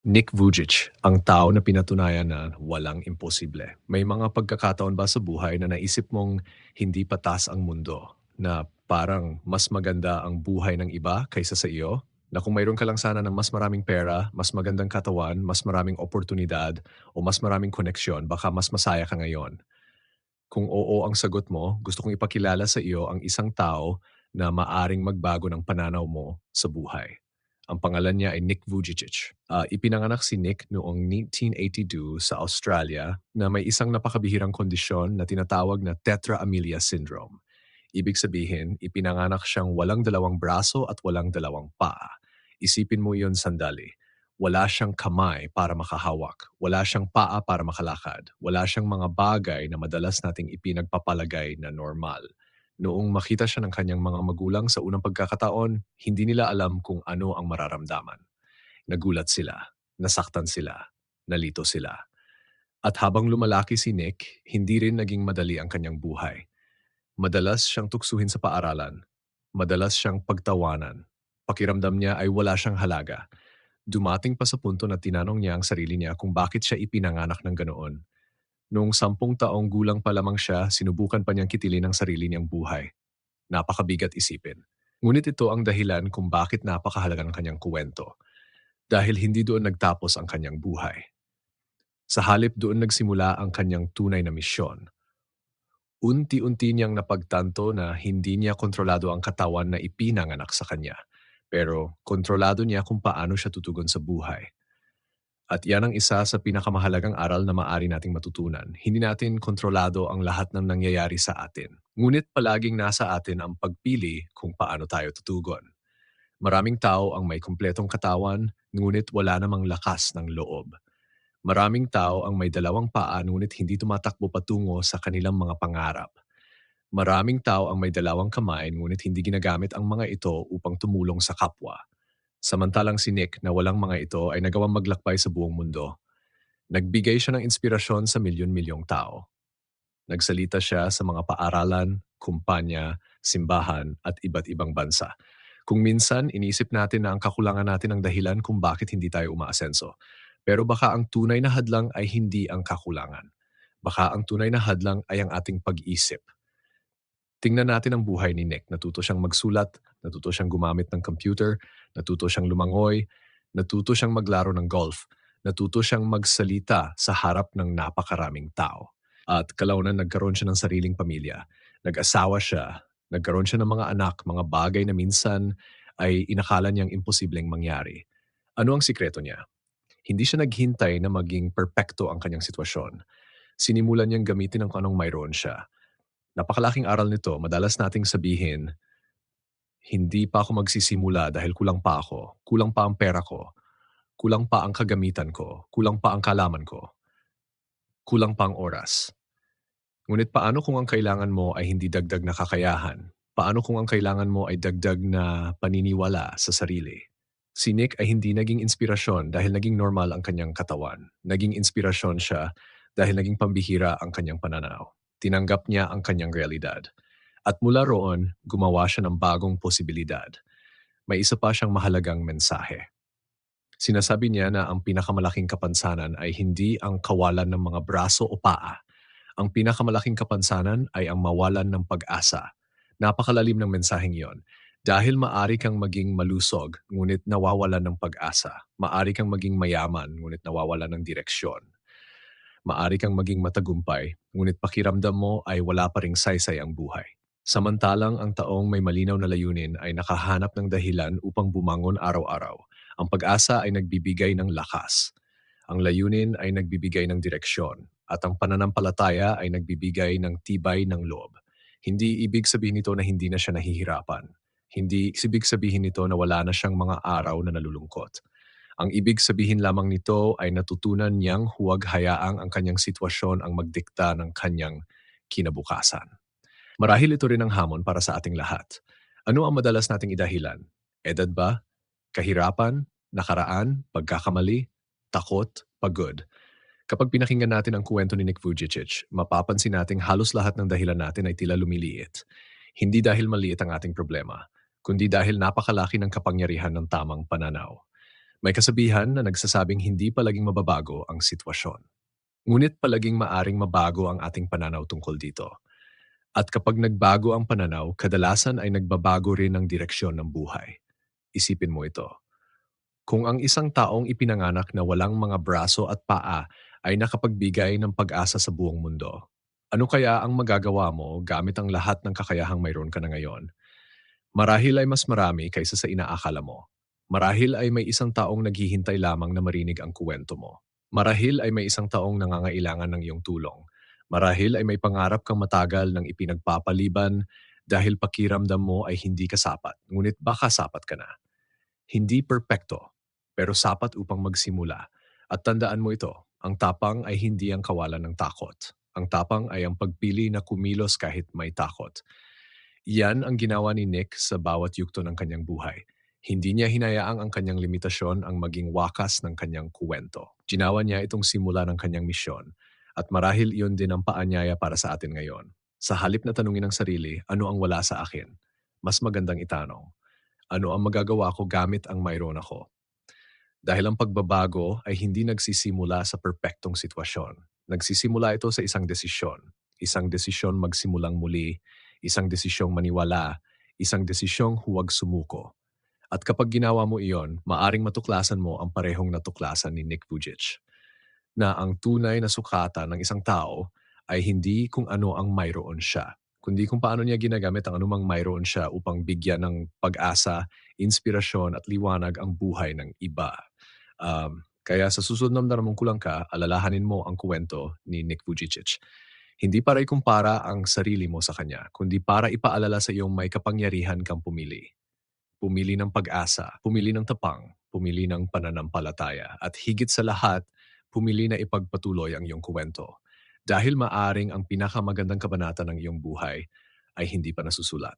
Nick Vujicic, ang tao na pinatunayan na walang imposible. May mga pagkakataon ba sa buhay na naisip mong hindi patas ang mundo, na parang mas maganda ang buhay ng iba kaysa sa iyo? Na kung mayroon ka lang sana ng mas maraming pera, mas magandang katawan, mas maraming oportunidad, o mas maraming koneksyon, baka mas masaya ka ngayon. Kung oo ang sagot mo, gusto kong ipakilala sa iyo ang isang tao na maaring magbago ng pananaw mo sa buhay. Ang pangalan niya ay Nick Vujicic. Ipinanganak si Nick noong 1982 sa Australia na may isang napakabihirang kondisyon na tinatawag na Tetra Amelia Syndrome. Ibig sabihin, ipinanganak siyang walang dalawang braso at walang dalawang paa. Isipin mo iyon sandali. Wala siyang kamay para makahawak. Wala siyang paa para makalakad. Wala siyang mga bagay na madalas nating ipinagpapalagay na normal. Noong makita siya ng kanyang mga magulang sa unang pagkakataon, hindi nila alam kung ano ang mararamdaman. Nagulat sila, nasaktan sila, nalito sila. At habang lumalaki si Nick, hindi rin naging madali ang kanyang buhay. Madalas siyang tuksuhin sa paaralan. Madalas siyang pagtawanan. Pakiramdam niya ay wala siyang halaga. Dumating pa sa punto na tinanong niya ang sarili niya kung bakit siya ipinanganak ng ganoon. Noong 10 taong gulang pa lamang siya, sinubukan pa niyang kitilin ang sarili niyang buhay. Napakabigat isipin. Ngunit ito ang dahilan kung bakit napakahalaga ng kanyang kuwento. Dahil hindi doon nagtapos ang kanyang buhay. Sa halip doon nagsimula ang kanyang tunay na misyon. Unti-unti niyang napagtanto na hindi niya kontrolado ang katawan na ipinanganak sa kanya, pero kontrolado niya kung paano siya tutugon sa buhay. At yan ang isa sa pinakamahalagang aral na maaari nating matutunan. Hindi natin kontrolado ang lahat ng nangyayari sa atin. Ngunit palaging nasa atin ang pagpili kung paano tayo tutugon. Maraming tao ang may kumpletong katawan, ngunit wala namang lakas ng loob. Maraming tao ang may dalawang paa ngunit hindi tumatakbo patungo sa kanilang mga pangarap. Maraming tao ang may dalawang kamay ngunit hindi ginagamit ang mga ito upang tumulong sa kapwa. Samantalang si Nick na walang mga ito ay nagawang maglakbay sa buong mundo. Nagbigay siya ng inspirasyon sa milyon-milyong tao. Nagsalita siya sa mga paaralan, kumpanya, simbahan at iba't ibang bansa. Kung minsan, inisip natin na ang kakulangan natin ang dahilan kung bakit hindi tayo umaasenso. Pero baka ang tunay na hadlang ay hindi ang kakulangan. Baka ang tunay na hadlang ay ang ating pag-isip. Tingnan natin ang buhay ni Nick. Natuto siyang magsulat, natuto siyang gumamit ng computer, natuto siyang lumangoy, natuto siyang maglaro ng golf, natuto siyang magsalita sa harap ng napakaraming tao. At kalaunan nagkaroon siya ng sariling pamilya. Nag-asawa siya, nagkaroon siya ng mga anak, mga bagay na minsan ay inakala niyang imposibleng mangyari. Ano ang sikreto niya? Hindi siya naghintay na maging perpekto ang kanyang sitwasyon. Sinimulan niyang gamitin ang anong mayroon siya. Napakalaking aral nito, madalas nating sabihin, hindi pa ako magsisimula dahil kulang pa ako, kulang pa ang pera ko, kulang pa ang kagamitan ko, kulang pa ang kalaman ko, kulang pa ang oras. Ngunit paano kung ang kailangan mo ay hindi dagdag na kakayahan? Paano kung ang kailangan mo ay dagdag na paniniwala sa sarili? Si Nick ay hindi naging inspirasyon dahil naging normal ang kanyang katawan. Naging inspirasyon siya dahil naging pambihira ang kanyang pananaw. Tinanggap niya ang kanyang realidad. At mula roon, gumawa siya ng bagong posibilidad. May isa pa siyang mahalagang mensahe. Sinasabi niya na ang pinakamalaking kapansanan ay hindi ang kawalan ng mga braso o paa. Ang pinakamalaking kapansanan ay ang mawalan ng pag-asa. Napakalalim ng mensaheng iyon. Dahil maari kang maging malusog, ngunit nawawalan ng pag-asa. Maari kang maging mayaman, ngunit nawawalan ng direksyon. Maari kang maging matagumpay, ngunit pakiramdam mo ay wala pa ring saysay ang buhay. Samantalang ang taong may malinaw na layunin ay nakahanap ng dahilan upang bumangon araw-araw. Ang pag-asa ay nagbibigay ng lakas. Ang layunin ay nagbibigay ng direksyon. At ang pananampalataya ay nagbibigay ng tibay ng loob. Hindi ibig sabihin nito na hindi na siya nahihirapan. Hindi ibig sabihin nito na wala na siyang mga araw na nalulungkot. Ang ibig sabihin lamang nito ay natutunan niyang huwag hayaang ang kanyang sitwasyon ang magdikta ng kanyang kinabukasan. Marahil ito rin ang hamon para sa ating lahat. Ano ang madalas nating idahilan? Edad ba? Kahirapan? Nakaraan? Pagkakamali? Takot? Pagod? Kapag pinakinggan natin ang kwento ni Nick Vujicic, mapapansin nating halos lahat ng dahilan natin ay tila lumiliit. Hindi dahil maliit ang ating problema, kundi dahil napakalaki ng kapangyarihan ng tamang pananaw. May kasabihan na nagsasabing hindi palaging mababago ang sitwasyon. Ngunit palaging maaring mabago ang ating pananaw tungkol dito. At kapag nagbago ang pananaw, kadalasan ay nagbabago rin ang direksyon ng buhay. Isipin mo ito. Kung ang isang taong ipinanganak na walang mga braso at paa ay nakapagbigay ng pag-asa sa buong mundo, ano kaya ang magagawa mo gamit ang lahat ng kakayahang mayroon ka na ngayon? Marahil ay mas marami kaysa sa inaakala mo. Marahil ay may isang taong naghihintay lamang na marinig ang kuwento mo. Marahil ay may isang taong nangangailangan ng iyong tulong. Marahil ay may pangarap kang matagal ng ipinagpapaliban dahil pakiramdam mo ay hindi ka sapat, ngunit baka sapat ka na. Hindi perpekto, pero sapat upang magsimula. At tandaan mo ito, ang tapang ay hindi ang kawalan ng takot. Ang tapang ay ang pagpili na kumilos kahit may takot. Iyan ang ginawa ni Nick sa bawat yugto ng kanyang buhay. Hindi niya hinayaang ang kanyang limitasyon ang maging wakas ng kanyang kuwento. Ginawa niya itong simula ng kanyang misyon. At marahil iyon din ang paanyaya para sa atin ngayon. Sa halip na tanungin ang sarili, ano ang wala sa akin? Mas magandang itanong, ano ang magagawa ko gamit ang mayroon ako? Dahil ang pagbabago ay hindi nagsisimula sa perpektong sitwasyon. Nagsisimula ito sa isang desisyon. Isang desisyon magsimulang muli, isang desisyong maniwala, isang desisyong huwag sumuko. At kapag ginawa mo iyon, maaring matuklasan mo ang parehong natuklasan ni Nick Vujicic, na ang tunay na sukatan ng isang tao ay hindi kung ano ang mayroon siya, kundi kung paano niya ginagamit ang anumang mayroon siya upang bigyan ng pag-asa, inspirasyon at liwanag ang buhay ng iba. Kaya sa susunod na naramang kulang ka, alalahanin mo ang kuwento ni Nick Vujicic. Hindi para ikumpara ang sarili mo sa kanya, kundi para ipaalala sa iyong may kapangyarihan kang pumili. Pumili ng pag-asa, pumili ng tapang, pumili ng pananampalataya, at higit sa lahat, pumili na ipagpatuloy ang iyong kuwento. Dahil maaring ang pinakamagandang kabanata ng iyong buhay ay hindi pa nasusulat.